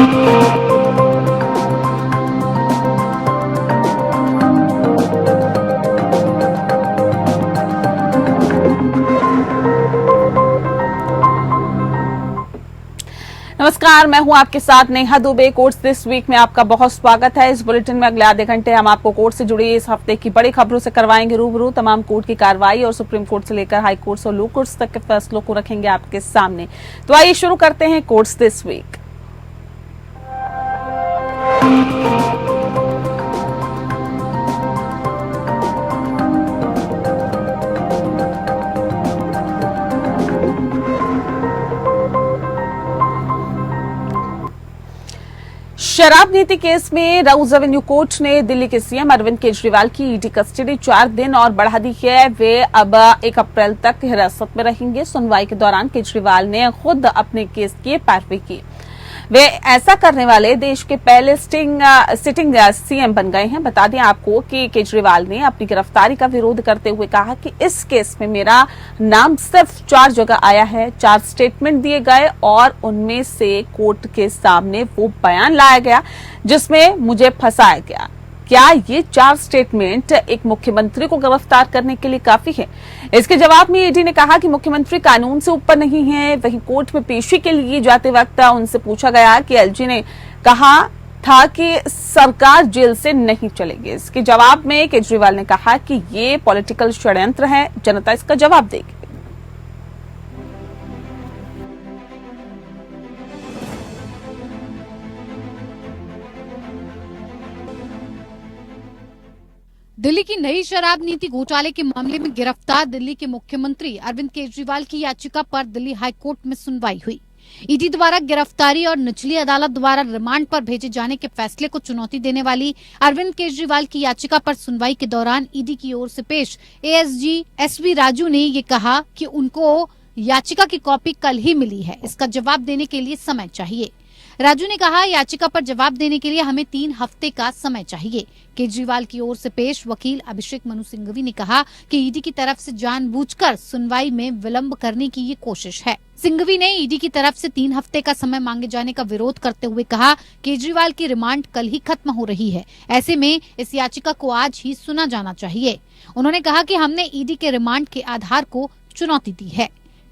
नमस्कार, मैं हूं आपके साथ Neha Dubey. Courts this week में आपका बहुत स्वागत है। इस बुलेटिन में अगले आधे घंटे हम आपको कोर्ट से जुड़ी इस हफ्ते की बड़ी खबरों से करवाएंगे रूबरू। तमाम कोर्ट की कार्रवाई और सुप्रीम कोर्ट से लेकर हाई कोर्ट्स और लो कोर्ट्स तक के फैसलों को रखेंगे आपके सामने। तो आइए शुरू करते हैं कोर्ट्स दिस वीक। शराब नीति केस में राउज एवेन्यू कोर्ट ने दिल्ली के सीएम अरविंद केजरीवाल की ईडी कस्टडी 4 दिन और बढ़ा दी है। वे अब 1 अप्रैल तक हिरासत में रहेंगे। सुनवाई के दौरान केजरीवाल ने खुद अपने केस की पैरवी की। वे ऐसा करने वाले देश के पहले सिटिंग सीएम बन गए हैं। बता दें आपको कि केजरीवाल ने अपनी गिरफ्तारी का विरोध करते हुए कहा कि इस केस में मेरा नाम सिर्फ 4 जगह आया है, 4 स्टेटमेंट दिए गए और उनमें से कोर्ट के सामने वो बयान लाया गया जिसमें मुझे फंसाया गया। क्या ये 4 स्टेटमेंट एक मुख्यमंत्री को गिरफ्तार करने के लिए काफी है? इसके जवाब में ईडी ने कहा कि मुख्यमंत्री कानून से ऊपर नहीं है। वहीं कोर्ट में पेशी के लिए जाते वक्त उनसे पूछा गया कि एलजी ने कहा था कि सरकार जेल से नहीं चलेगी। इसके जवाब में केजरीवाल ने कहा कि ये पॉलिटिकल षड्यंत्र है, जनता इसका जवाब देगी। दिल्ली की नई शराब नीति घोटाले के मामले में गिरफ्तार दिल्ली के मुख्यमंत्री अरविंद केजरीवाल की याचिका पर दिल्ली हाईकोर्ट में सुनवाई हुई। ईडी द्वारा गिरफ्तारी और निचली अदालत द्वारा रिमांड पर भेजे जाने के फैसले को चुनौती देने वाली अरविंद केजरीवाल की याचिका पर सुनवाई के दौरान ईडी की ओर से पेश एएसजी एसवी राजू ने ये कहा कि उनको याचिका की कॉपी कल ही मिली है, इसका जवाब देने के लिए समय चाहिए। राजू ने कहा, याचिका पर जवाब देने के लिए हमें 3 हफ्ते का समय चाहिए। केजरीवाल की ओर से पेश वकील अभिषेक मनु सिंघवी ने कहा कि ईडी की तरफ से जानबूझकर सुनवाई में विलंब करने की ये कोशिश है। सिंघवी ने ईडी की तरफ से 3 हफ्ते का समय मांगे जाने का विरोध करते हुए कहा, केजरीवाल की रिमांड कल ही खत्म हो रही है, ऐसे में इस याचिका को आज ही सुना जाना चाहिए। उन्होंने कहा कि हमने ईडी के रिमांड के आधार को चुनौती दी है।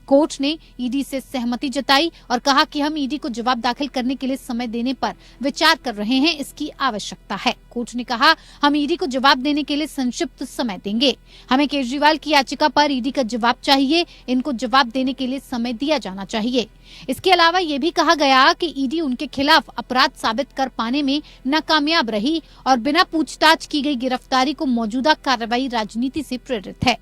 कोर्ट ने ईडी से सहमति जताई और कहा कि हम ईडी को जवाब दाखिल करने के लिए समय देने पर विचार कर रहे हैं, इसकी आवश्यकता है। कोर्ट ने कहा, हम ईडी को जवाब देने के लिए संक्षिप्त समय देंगे। हमें केजरीवाल की याचिका पर ईडी का जवाब चाहिए, इनको जवाब देने के लिए समय दिया जाना चाहिए। इसके अलावा ये भी कहा गया कि ईडी उनके खिलाफ अपराध साबित कर पाने में नाकामयाब रही और बिना पूछताछ की गई गिरफ्तारी को मौजूदा कार्रवाई राजनीति से प्रेरित है।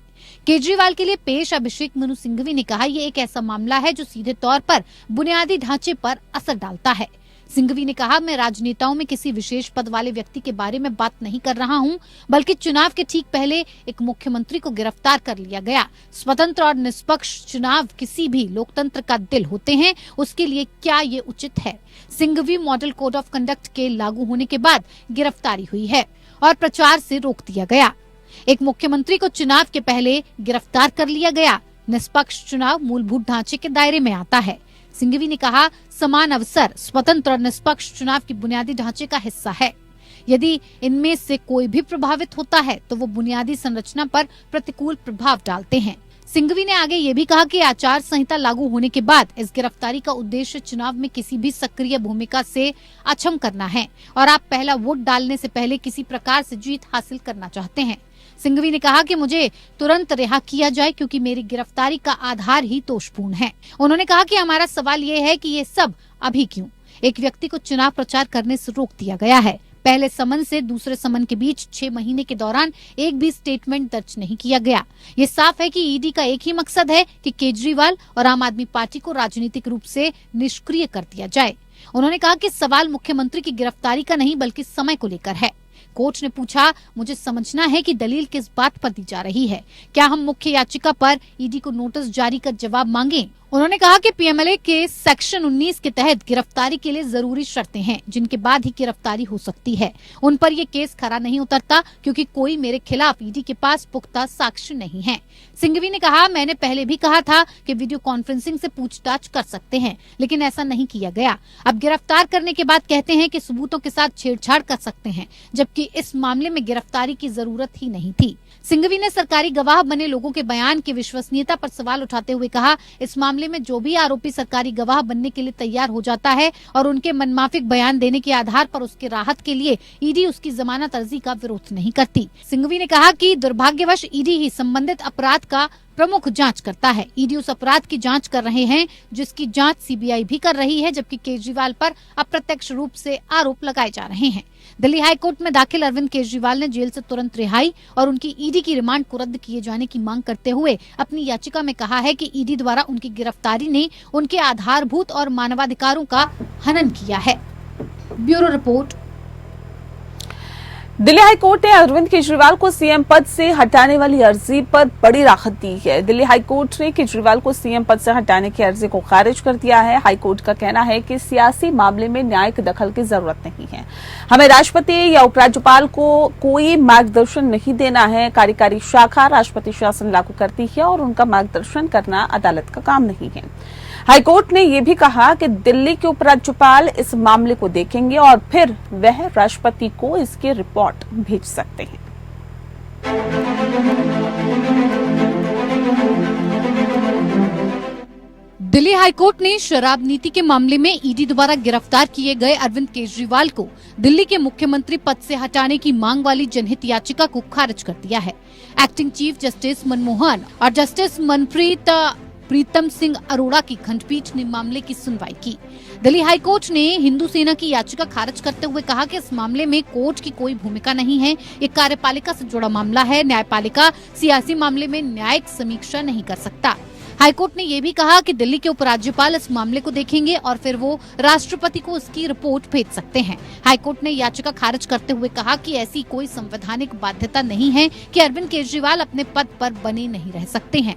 केजरीवाल के लिए पेश अभिषेक मनु सिंघवी ने कहा, ये एक ऐसा मामला है जो सीधे तौर पर बुनियादी ढांचे पर असर डालता है। सिंघवी ने कहा, मैं राजनेताओं में किसी विशेष पद वाले व्यक्ति के बारे में बात नहीं कर रहा हूं, बल्कि चुनाव के ठीक पहले एक मुख्यमंत्री को गिरफ्तार कर लिया गया। स्वतंत्र और निष्पक्ष चुनाव किसी भी लोकतंत्र का दिल होते हैं, उसके लिए क्या ये उचित है? Singhvi model code of conduct के लागू होने के बाद गिरफ्तारी हुई है और प्रचार से रोक दिया गया। एक मुख्यमंत्री को चुनाव के पहले गिरफ्तार कर लिया गया। निष्पक्ष चुनाव मूलभूत ढांचे के दायरे में आता है। सिंघवी ने कहा, समान अवसर स्वतंत्र और निष्पक्ष चुनाव की बुनियादी ढांचे का हिस्सा है। यदि इनमें से कोई भी प्रभावित होता है तो वो बुनियादी संरचना पर प्रतिकूल प्रभाव डालते हैं। सिंघवी ने आगे ये भी कहा कि आचार संहिता लागू होने के बाद इस गिरफ्तारी का उद्देश्य चुनाव में किसी भी सक्रिय भूमिका से अक्षम करना है और आप पहला वोट डालने से पहले किसी प्रकार से जीत हासिल करना चाहते हैं। सिंघवी ने कहा कि मुझे तुरंत रिहा किया जाए क्योंकि मेरी गिरफ्तारी का आधार ही दोषपूर्ण है। उन्होंने कहा कि हमारा सवाल ये है कि ये सब अभी क्यों? एक व्यक्ति को चुनाव प्रचार करने से रोक दिया गया है। पहले समन से दूसरे समन के बीच 6 महीने के दौरान एक भी स्टेटमेंट दर्ज नहीं किया गया। ये साफ है कि ईडी का एक ही मकसद है कि केजरीवाल और आम आदमी पार्टी को राजनीतिक रूप से निष्क्रिय कर दिया जाए। उन्होंने कहा कि सवाल मुख्यमंत्री की गिरफ्तारी का नहीं बल्कि समय को लेकर है। कोर्ट ने पूछा, मुझे समझना है कि दलील किस बात पर दी जा रही है। क्या हम मुख्य याचिका पर ईडी को नोटिस जारी कर जवाब मांगें उन्होंने कहा कि पीएमएलए के सेक्शन 19 के तहत गिरफ्तारी के लिए जरूरी शर्तें हैं, जिनके बाद ही गिरफ्तारी हो सकती है। उन पर ये केस खरा नहीं उतरता क्योंकि कोई मेरे खिलाफ ईडी के पास पुख्ता साक्ष्य नहीं है। सिंघवी ने कहा, मैंने पहले भी कहा था कि वीडियो कॉन्फ्रेंसिंग से पूछताछ कर सकते हैं, लेकिन ऐसा नहीं किया गया। अब गिरफ्तार करने के बाद कहते हैं कि सबूतों के साथ छेड़छाड़ कर सकते हैं, जबकि इस मामले में गिरफ्तारी की जरूरत ही नहीं थी। सिंघवी ने सरकारी गवाह बने लोगों के बयान की विश्वसनीयता पर सवाल उठाते हुए कहा, इस मामले में जो भी आरोपी सरकारी गवाह बनने के लिए तैयार हो जाता है और उनके मनमाफिक बयान देने के आधार पर उसके राहत के लिए ईडी उसकी जमानत अर्जी का विरोध नहीं करती। सिंघवी ने कहा कि दुर्भाग्यवश ईडी ही संबंधित अपराध का प्रमुख जांच करता है। ईडी उस अपराध की जांच कर रहे हैं जिसकी जांच सीबीआई भी कर रही है, जबकि केजरीवाल पर अप्रत्यक्ष रूप से आरोप लगाए जा रहे हैं। दिल्ली हाईकोर्ट में दाखिल अरविंद केजरीवाल ने जेल से तुरंत रिहाई और उनकी ईडी की रिमांड को रद्द किए जाने की मांग करते हुए अपनी याचिका में कहा है कि ईडी द्वारा उनकी गिरफ्तारी ने उनके आधारभूत और मानवाधिकारों का हनन किया है। Bureau report. दिल्ली हाईकोर्ट ने अरविंद केजरीवाल को सीएम पद से हटाने वाली अर्जी पर बड़ी राहत दी है। दिल्ली हाईकोर्ट ने केजरीवाल को सीएम पद से हटाने की अर्जी को खारिज कर दिया है। हाईकोर्ट का कहना है कि सियासी मामले में न्यायिक दखल की जरूरत नहीं है। हमें राष्ट्रपति या उपराज्यपाल को कोई मार्गदर्शन नहीं देना है। कार्यकारी शाखा राष्ट्रपति शासन लागू करती है और उनका मार्गदर्शन करना अदालत का काम नहीं है। हाईकोर्ट ने यह भी कहा कि दिल्ली के उपराज्यपाल इस मामले को देखेंगे और फिर वह राष्ट्रपति को इसकी रिपोर्ट भेज सकते हैं। दिल्ली हाईकोर्ट ने शराब नीति के मामले में ईडी द्वारा गिरफ्तार किए गए अरविंद केजरीवाल को दिल्ली के मुख्यमंत्री पद से हटाने की मांग वाली जनहित याचिका को खारिज कर दिया है। एक्टिंग चीफ जस्टिस मनमोहन और जस्टिस मनप्रीत प्रीतम सिंह अरोड़ा की खंडपीठ ने मामले की सुनवाई की। दिल्ली हाईकोर्ट ने हिंदू सेना की याचिका खारिज करते हुए कहा कि इस मामले में कोर्ट की कोई भूमिका नहीं है। ये कार्यपालिका से जुड़ा मामला है। न्यायपालिका सियासी मामले में न्यायिक समीक्षा नहीं कर सकता। हाईकोर्ट ने यह भी कहा कि दिल्ली के उपराज्यपाल इस मामले को देखेंगे और फिर वो राष्ट्रपति को उसकी रिपोर्ट भेज सकते हैं। हाईकोर्ट ने याचिका खारिज करते हुए कहा कि ऐसी कोई संवैधानिक बाध्यता नहीं है कि अरविंद केजरीवाल अपने पद पर बने नहीं रह सकते हैं।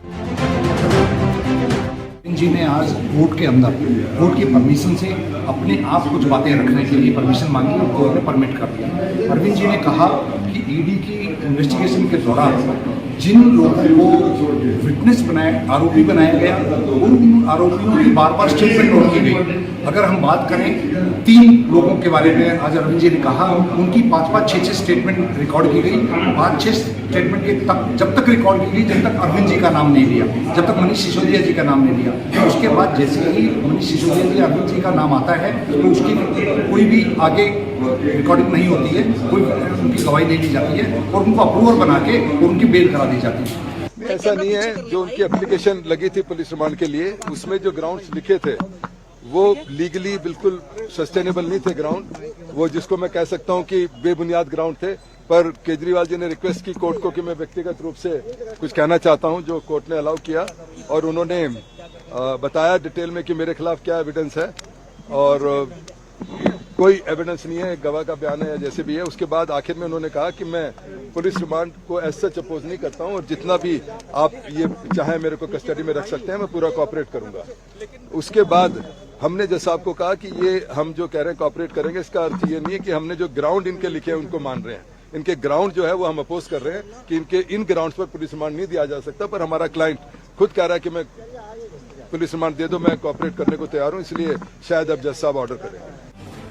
जी ने आज कोर्ट के अंदर कोर्ट की परमिशन से अपने आप कुछ बातें रखने के लिए परमिशन मांगी और कोर्ट ने परमिट कर दिया। अरविंद जी ने कहा कि ईडी की इन्वेस्टिगेशन के दौरान जिन लोगों को विटनेस आरोपी बनाया गया उन आरोपियों की बार बार स्टेटमेंट नोट की गई। अगर हम बात करें 3 लोगों के बारे में, आज अरविंद जी ने कहा उनकी 5-5, 6-6 स्टेटमेंट रिकॉर्ड की गई। 5-6 स्टेटमेंट के तक जब तक रिकॉर्ड की गई जब तक अरविंद जी का नाम नहीं लिया, जब तक मनीष सिसोदिया जी का नाम नहीं लिया। उसके बाद जैसे ही मनीष सिसोदिया जी अरविंद जी का नाम आता है तो उसकी कोई भी आगे रिकॉर्डिंग नहीं होती है, कोई उनकी गवाही नहीं ली जाती है और उनको अप्रूवर बना के और उनकी बेल करा दी जाती है। ऐसा नहीं है। जो उनकी एप्लीकेशन लगी थी पुलिस रिमांड के लिए, उसमें जो ग्राउंड्स लिखे थे वो लीगली बिल्कुल सस्टेनेबल नहीं थे ग्राउंड, वो जिसको मैं कह सकता हूं कि बेबुनियाद ग्राउंड थे। पर केजरीवाल जी ने रिक्वेस्ट की कोर्ट को कि मैं व्यक्तिगत रूप से कुछ कहना चाहता हूं, जो कोर्ट ने अलाउ किया और उन्होंने बताया डिटेल में कि मेरे खिलाफ क्या एविडेंस है और कोई एविडेंस नहीं है, गवाह का बयान है या जैसे भी है। उसके बाद आखिर में उन्होंने कहा कि मैं पुलिस रिमांड को एज सच अपोज नहीं करता हूं और जितना भी आप ये चाहे मेरे को कस्टडी में रख सकते हैं, मैं पूरा कोऑपरेट करूंगा। उसके बाद हमने जज साहब को कहा कि ये हम जो कह रहे हैं कोऑपरेट करेंगे, इसका अर्थ ये नहीं है कि हमने जो ग्राउंड इनके लिखे हैं उनको मान रहे हैं। इनके ग्राउंड जो है वो हम अपोज कर रहे हैं कि इनके इन ग्राउंड्स पर पुलिस रिमांड नहीं दिया जा सकता। पर हमारा क्लाइंट खुद कह रहा है कि मैं पुलिस रिमांड दे दो, मैं कोऑपरेट करने को तैयार हूं, इसलिए शायद अब जज साहब ऑर्डर करेंगे।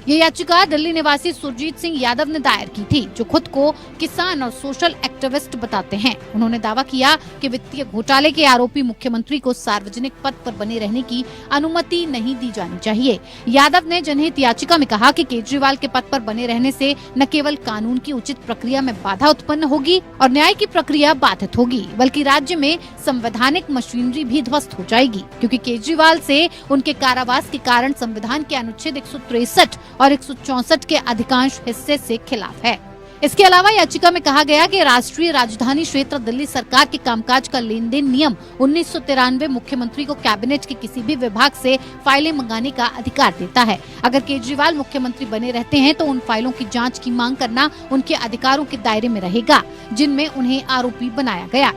ये याचिका दिल्ली निवासी सुरजीत सिंह यादव ने दायर की थी, जो खुद को किसान और सोशल एक्टिविस्ट बताते हैं। उन्होंने दावा किया कि वित्तीय घोटाले के आरोपी मुख्यमंत्री को सार्वजनिक पद पर बने रहने की अनुमति नहीं दी जानी चाहिए। यादव ने जनहित याचिका में कहा कि केजरीवाल के पद पर बने रहने से न केवल कानून की उचित प्रक्रिया में बाधा उत्पन्न होगी और न्याय की प्रक्रिया बाधित होगी, बल्कि राज्य में संवैधानिक मशीनरी भी ध्वस्त हो जाएगी, क्योंकि केजरीवाल से उनके कारावास के कारण संविधान के अनुच्छेद 163 और 164 के अधिकांश हिस्से से खिलाफ है। इसके अलावा याचिका में कहा गया कि राष्ट्रीय राजधानी क्षेत्र दिल्ली सरकार के कामकाज का लेन देन नियम 1993 मुख्यमंत्री को कैबिनेट के किसी भी विभाग से फाइलें मंगाने का अधिकार देता है। अगर केजरीवाल मुख्यमंत्री बने रहते हैं तो उन फाइलों की जांच की मांग करना उनके अधिकारों के दायरे में रहेगा, जिनमें उन्हें आरोपी बनाया गया।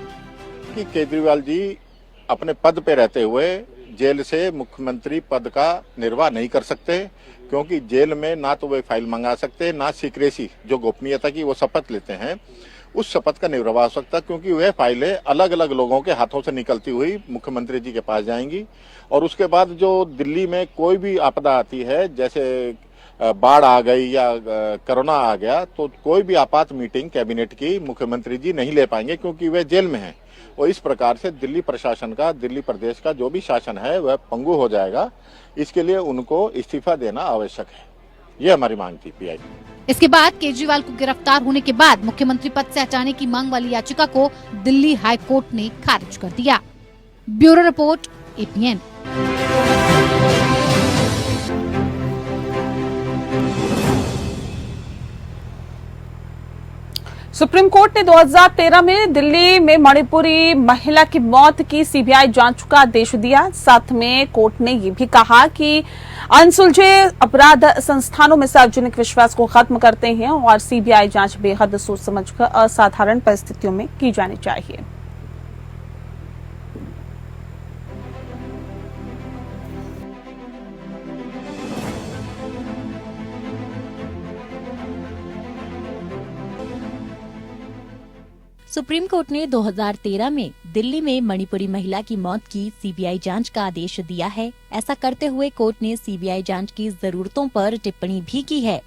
केजरीवाल जी अपने पद पे रहते हुए जेल से मुख्यमंत्री पद का निर्वाह नहीं कर सकते, क्योंकि जेल में ना तो वे फाइल मंगा सकते, ना सीक्रेसी जो गोपनीयता की वो शपथ लेते हैं उस शपथ का निर्वाह हो सकता, क्योंकि वह फाइलें अलग अलग लोगों के हाथों से निकलती हुई मुख्यमंत्री जी के पास जाएंगी। और उसके बाद जो दिल्ली में कोई भी आपदा आती है, जैसे बाढ़ आ गई या कोरोना आ गया, तो कोई भी आपात मीटिंग कैबिनेट की मुख्यमंत्री जी नहीं ले पाएंगे, क्योंकि वे जेल में हैं। और इस प्रकार से दिल्ली प्रशासन का, दिल्ली प्रदेश का जो भी शासन है वह पंगु हो जाएगा। इसके लिए उनको इस्तीफा देना आवश्यक है, ये हमारी मांग थी पीआई। इसके बाद केजरीवाल को गिरफ्तार होने के बाद मुख्यमंत्री पद से हटाने की मांग वाली याचिका को दिल्ली हाई कोर्ट ने खारिज कर दिया। Bureau report, APN. Supreme court ने 2013 में दिल्ली में मणिपुरी महिला की मौत की सीबीआई जांच का आदेश दिया। साथ में कोर्ट ने ये भी कहा कि अनसुलझे अपराध संस्थानों में सार्वजनिक विश्वास को खत्म करते हैं और सीबीआई जांच बेहद सोच समझकर असाधारण परिस्थितियों में की जानी चाहिए। सुप्रीम कोर्ट ने 2013 में दिल्ली में मणिपुरी महिला की मौत की सीबीआई जांच का आदेश दिया है। ऐसा करते हुए कोर्ट ने सीबीआई जांच की जरूरतों पर टिप्पणी भी की है।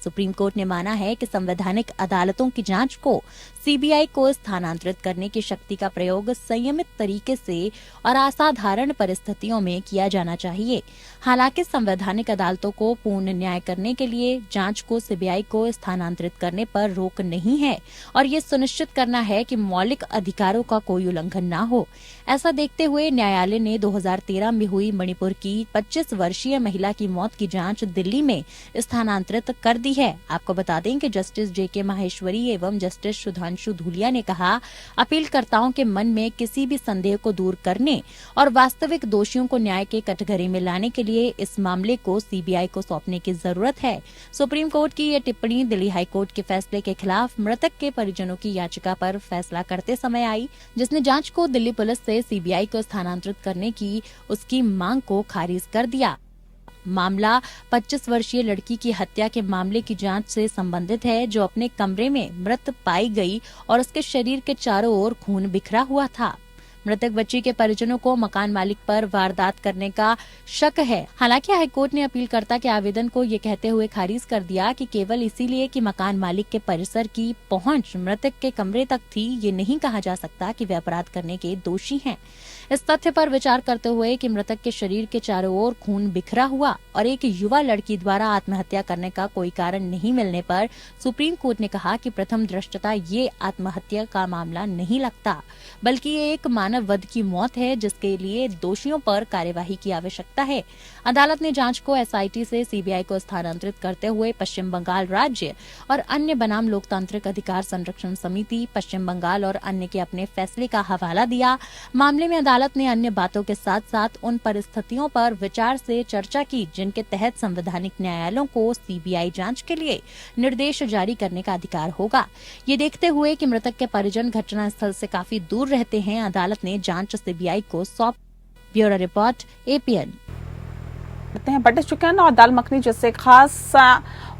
सुप्रीम कोर्ट ने माना है कि संवैधानिक अदालतों की जांच को सीबीआई को स्थानांतरित करने की शक्ति का प्रयोग संयमित तरीके से और असाधारण परिस्थितियों में किया जाना चाहिए। हालांकि संवैधानिक अदालतों को पूर्ण न्याय करने के लिए जांच को सीबीआई को स्थानांतरित करने पर रोक नहीं है और ये सुनिश्चित करना है कि मौलिक अधिकारों का कोई उल्लंघन न हो। ऐसा देखते हुए न्यायालय ने 2013 में हुई मणिपुर की 25 वर्षीय महिला की मौत की जांच दिल्ली में स्थानांतरित कर दी है। आपको बता दें कि जस्टिस जेके माहेश्वरी एवं जस्टिस सुधांशु धूलिया ने कहा, अपीलकर्ताओं के मन में किसी भी संदेह को दूर करने और वास्तविक दोषियों को न्याय के कटघरे में लाने के लिए इस मामले को सीबीआई को सौंपने की जरूरत है। सुप्रीम कोर्ट की यह टिप्पणी दिल्ली हाईकोर्ट के फैसले के खिलाफ मृतक के परिजनों की याचिका पर फैसला करते समय आई, जिसने जांच को दिल्ली पुलिस से सीबीआई को स्थानांतरित करने की उसकी मांग को खारिज कर दिया। मामला 25 वर्षीय लड़की की हत्या के मामले की जांच से संबंधित है, जो अपने कमरे में मृत पाई गई और उसके शरीर के चारों ओर खून बिखरा हुआ था। मृतक बच्ची के परिजनों को मकान मालिक पर वारदात करने का शक है। हालांकि हाईकोर्ट ने अपीलकर्ता के आवेदन को ये कहते हुए खारिज कर दिया कि केवल इसीलिए कि मकान मालिक के परिसर की पहुंच मृतक के कमरे तक थी, ये नहीं कहा जा सकता कि वे अपराध करने के दोषी हैं। इस तथ्य पर विचार करते हुए कि मृतक के शरीर के चारों ओर खून बिखरा हुआ और एक युवा लड़की द्वारा आत्महत्या करने का कोई कारण नहीं मिलने पर सुप्रीम कोर्ट ने कहा कि प्रथम दृष्टता ये आत्महत्या का मामला नहीं लगता, बल्कि ये एक मानव वध की मौत है, जिसके लिए दोषियों पर कार्यवाही की आवश्यकता है। अदालत ने जांच को एसआईटी से सीबीआई को स्थानांतरित करते हुए पश्चिम बंगाल राज्य और अन्य बनाम लोकतांत्रिक अधिकार संरक्षण समिति, पश्चिम बंगाल और अन्य के अपने फैसले का हवाला दिया। मामले में अदालत ने अन्य बातों के साथ साथ उन परिस्थितियों पर विचार से चर्चा की जिनके तहत संवैधानिक न्यायालयों को सीबीआई जांच के लिए निर्देश जारी करने का अधिकार होगा। ये देखते हुए कि मृतक के परिजन घटनास्थल से काफी दूर रहते हैं, अदालत ने जांच सीबीआई को सौंप। Bureau report, APN. Butter chicken और दाल मखनी जैसे खास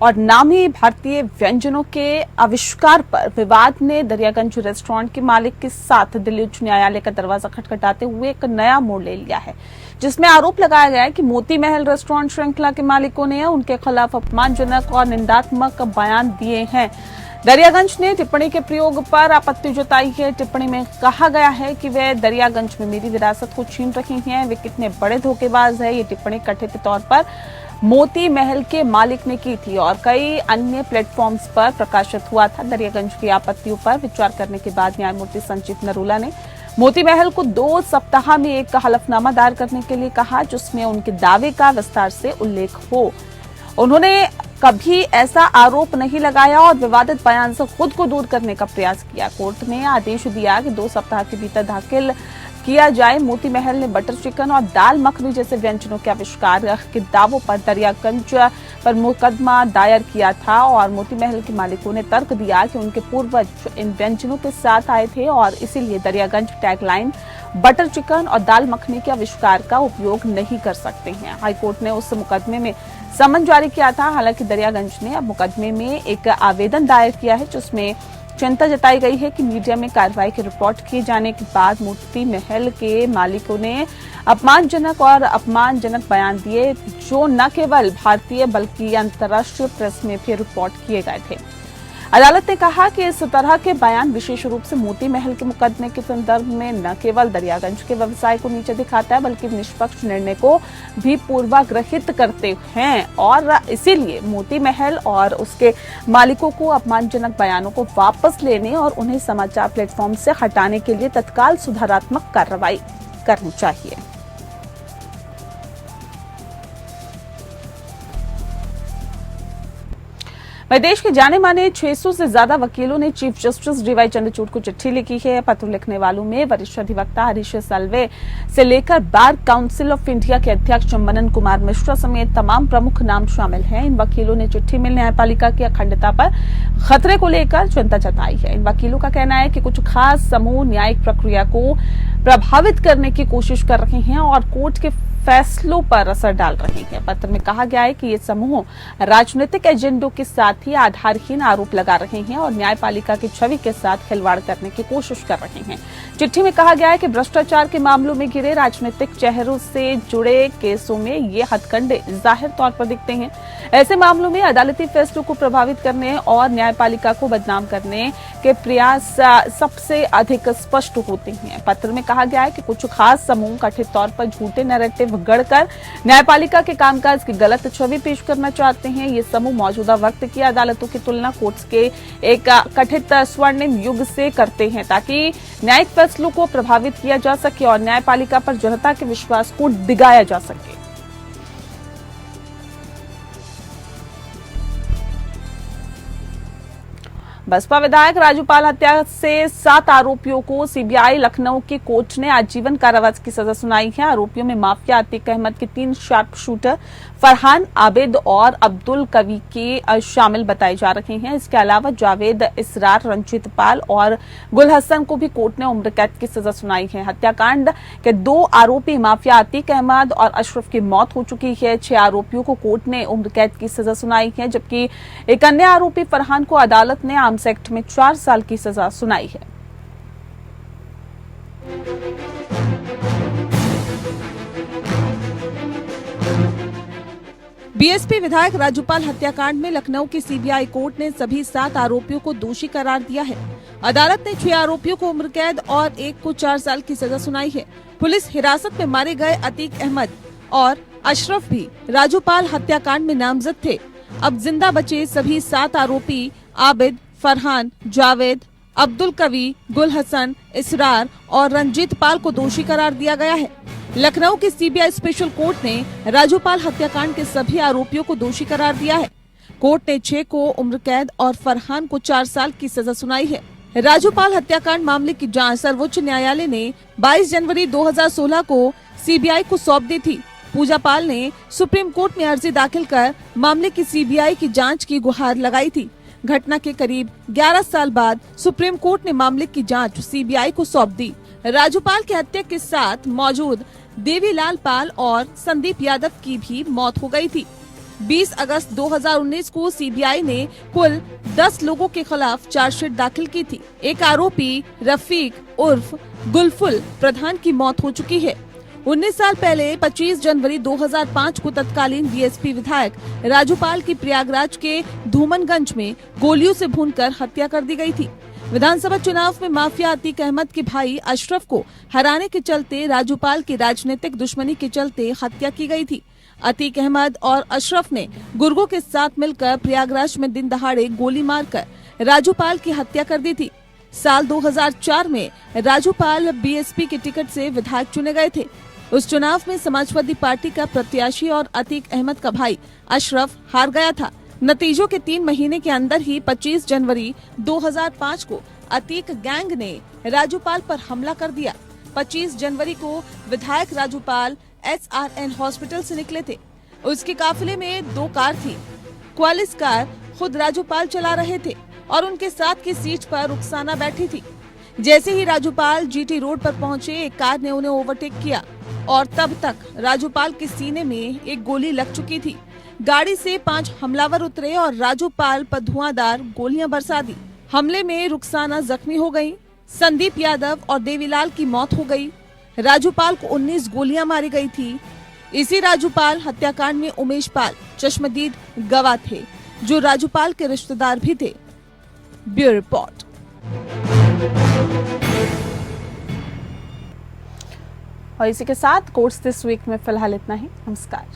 और नामी भारतीय व्यंजनों के आविष्कार पर विवाद ने दरियागंज रेस्टोरेंट के मालिक के साथ दिल्ली उच्च न्यायालय का दरवाजा खटखटाते हुए एक नया मोड़ ले लिया है, जिसमें आरोप लगाया गया है कि मोती महल रेस्टोरेंट श्रृंखला के मालिकों ने उनके खिलाफ अपमानजनक और निंदात्मक बयान दिए हैं। दरियागंज ने टिप्पणी के प्रयोग पर आपत्ति जताई है। टिप्पणी में कहा गया है कि वे दरियागंज में मेरी विरासत को छीन रही हैं, वे कितने बड़े धोखेबाज है। ये टिप्पणी कथित तौर पर मोती महल के मालिक ने की थी और कई अन्य प्लेटफॉर्म्स पर प्रकाशित हुआ था। दरियागंज की आपत्तियों पर विचार करने के बाद न्यायमूर्ति संजीव नरूला ने मोती महल को 2 सप्ताह में एक हलफनामा दायर करने के लिए कहा, जिसमें उनके दावे का विस्तार से उल्लेख हो। उन्होंने कभी ऐसा आरोप नहीं लगाया और विवादित बयान से खुद को दूर करने का प्रयास किया। कोर्ट ने आदेश दिया कि 2 सप्ताह के भीतर दाखिल किया जाए। मोती महल ने बटर चिकन और दाल मखनी जैसे व्यंजनों के आविष्कार के दावों पर दरियागंज पर मुकदमा दायर किया था और मोती महल के मालिकों ने तर्क दिया कि उनके पूर्वज इन व्यंजनों के साथ आए थे और इसीलिए दरियागंज टैगलाइन बटर चिकन और दाल मखनी के आविष्कार का उपयोग नहीं कर सकते हैं। हाईकोर्ट ने उस मुकदमे में समन जारी किया था। हालांकि दरियागंज ने अब मुकदमे में एक आवेदन दायर किया है जिसमें चिंता जताई गई है कि मीडिया में कार्रवाई की रिपोर्ट किए जाने के बाद मोती महल के मालिकों ने अपमानजनक बयान दिए जो न केवल भारतीय बल्कि अंतर्राष्ट्रीय प्रेस में भी रिपोर्ट किए गए थे। अदालत ने कहा कि इस तरह के बयान विशेष रूप से मोती महल के मुकदमे के संदर्भ में न केवल दरियागंज के व्यवसाय को नीचे दिखाता है बल्कि निष्पक्ष निर्णय को भी पूर्वाग्रहित करते हैं और इसीलिए मोती महल और उसके मालिकों को अपमानजनक बयानों को वापस लेने और उन्हें समाचार प्लेटफॉर्म से हटाने के लिए तत्काल सुधारात्मक कार्रवाई करनी चाहिए। देश के जाने माने 600 से ज्यादा वकीलों ने चीफ जस्टिस डीवाई चंद्रचूड़ को चिट्ठी लिखी है। पत्र लिखने वालों में वरिष्ठ अधिवक्ता हरीश साल्वे से लेकर बार काउंसिल ऑफ इंडिया के अध्यक्ष मनन कुमार मिश्रा समेत तमाम प्रमुख नाम शामिल हैं। इन वकीलों ने चिट्ठी में न्यायपालिका की अखंडता पर खतरे को लेकर चिंता जताई है। इन वकीलों का कहना है कि कुछ खास समूह न्यायिक प्रक्रिया को प्रभावित करने की कोशिश कर रहे हैं और कोर्ट के फैसलों पर असर डाल रहे हैं। पत्र में कहा गया है कि ये समूह राजनीतिक एजेंडों के साथ ही आधारहीन आरोप लगा रहे हैं और न्यायपालिका की छवि के साथ खिलवाड़ करने की कोशिश कर रहे हैं। चिट्ठी में कहा गया है कि भ्रष्टाचार के मामलों में घिरे राजनीतिक चेहरों से जुड़े केसों में ये हथकंडे जाहिर तौर पर दिखते हैं। ऐसे मामलों में अदालती फैसलों को प्रभावित करने और न्यायपालिका को बदनाम करने के प्रयास सबसे अधिक स्पष्ट होते हैं। पत्र में कहा गया है कि कुछ खास समूह कथित तौर पर झूठे नैरेटिव गढ़कर न्यायपालिका के कामकाज की गलत छवि पेश करना चाहते हैं। ये समूह मौजूदा वक्त की अदालतों की तुलना कोर्ट्स के एक कथित स्वर्णिम युग से करते हैं ताकि न्यायिक फैसलों को प्रभावित किया जा सके और न्यायपालिका पर जनता के विश्वास को डिगाया जा सके। बसपा विधायक राजूपाल हत्या से 7 आरोपियों को सीबीआई लखनऊ की कोर्ट ने आजीवन कारावास की सजा सुनाई है। आरोपियों में माफिया अतीक अहमद के 3 शार्प शूटर फरहान, आबिद और अब्दुल कवी के शामिल बताए जा रहे हैं। इसके अलावा जावेद, इसरार, रंजीत पाल और गुल हसन को भी कोर्ट ने उम्र कैद की सजा सुनाई है। हत्याकांड के 2 आरोपी माफिया अतीक अहमद और अशरफ की मौत हो चुकी है। 6 आरोपियों को कोर्ट ने उम्र कैद की सजा सुनाई है जबकि एक अन्य आरोपी फरहान को अदालत ने आर्म्स एक्ट में 4 साल की सजा सुनाई है। बीएसपी विधायक राजूपाल हत्याकांड में लखनऊ की सीबीआई कोर्ट ने सभी 7 आरोपियों को दोषी करार दिया है। अदालत ने 6 आरोपियों को उम्र कैद और एक को 4 साल की सजा सुनाई है। पुलिस हिरासत में मारे गए अतीक अहमद और अशरफ भी राजूपाल हत्याकांड में नामजद थे। अब जिंदा बचे सभी 7 आरोपी आबिद, फरहान, जावेद, अब्दुल कवी, गुल हसन, इसरार और रंजीत पाल को दोषी करार दिया गया है। लखनऊ की सीबीआई स्पेशल कोर्ट ने राजूपाल हत्याकांड के सभी आरोपियों को दोषी करार दिया है। कोर्ट ने 6 को उम्र कैद और फरहान को 4 साल की सजा सुनाई है। राजूपाल हत्याकांड मामले की जांच सर्वोच्च न्यायालय ने 22 जनवरी 2016 को सीबीआई को सौंप दी थी। पूजा पाल ने सुप्रीम कोर्ट में अर्जी दाखिल कर मामले की सीबीआई की जांच की गुहार लगाई थी। घटना के करीब 11 साल बाद सुप्रीम कोर्ट ने मामले की जांच सीबीआई को सौंप दी। राजूपाल की हत्या के साथ मौजूद देवीलाल पाल और संदीप यादव की भी मौत हो गई थी। 20 अगस्त 2019 को सीबीआई ने कुल 10 लोगों के खिलाफ चार्जशीट दाखिल की थी। एक आरोपी रफीक उर्फ गुलफुल प्रधान की मौत हो चुकी है। 19 साल पहले 25 जनवरी 2005 को तत्कालीन बीएसपी विधायक राजूपाल की प्रयागराज के धूमनगंज में गोलियों से भूनकर हत्या कर दी गई थी। विधानसभा चुनाव में माफिया अतीक अहमद के भाई अशरफ को हराने के चलते राजूपाल की राजनीतिक दुश्मनी के चलते हत्या की गई थी। अतीक अहमद और अशरफ ने गुर्गों के साथ मिलकर प्रयागराज में दिन दहाड़े गोली मारकर राजूपाल की हत्या कर दी थी। साल 2004 में राजूपाल बीएसपी के टिकट से विधायक चुने गए थे। उस चुनाव में समाजवादी पार्टी का प्रत्याशी और अतीक अहमद का भाई अशरफ हार गया था। नतीजों के 3 महीने के अंदर ही 25 जनवरी 2005 को अतीक गैंग ने राजूपाल पर हमला कर दिया। 25 जनवरी को विधायक राजूपाल SRN हॉस्पिटल से निकले थे। उसके काफिले में 2 कार थी। क्वालिस कार खुद राजूपाल चला रहे थे और उनके साथ की सीट पर रुखसाना बैठी थी। जैसे ही राजूपाल जीटी रोड पर पहुंचे, एक कार ने उन्हें ओवरटेक किया और तब तक राजूपाल के सीने में एक गोली लग चुकी थी। गाड़ी से 5 हमलावर उतरे और राजूपाल पर धुआंधार गोलियां बरसा दी। हमले में रुखसाना जख्मी हो गई, संदीप यादव और देवीलाल की मौत हो गई। राजूपाल को 19 गोलियां मारी गई थी। इसी राजूपाल हत्याकांड में उमेश पाल चश्मदीद गवाह थे, जो राजूपाल के रिश्तेदार भी थे। Bureau report. और इसी के साथ कोर्ट्स दिस वीक में फिलहाल इतना ही। नमस्कार।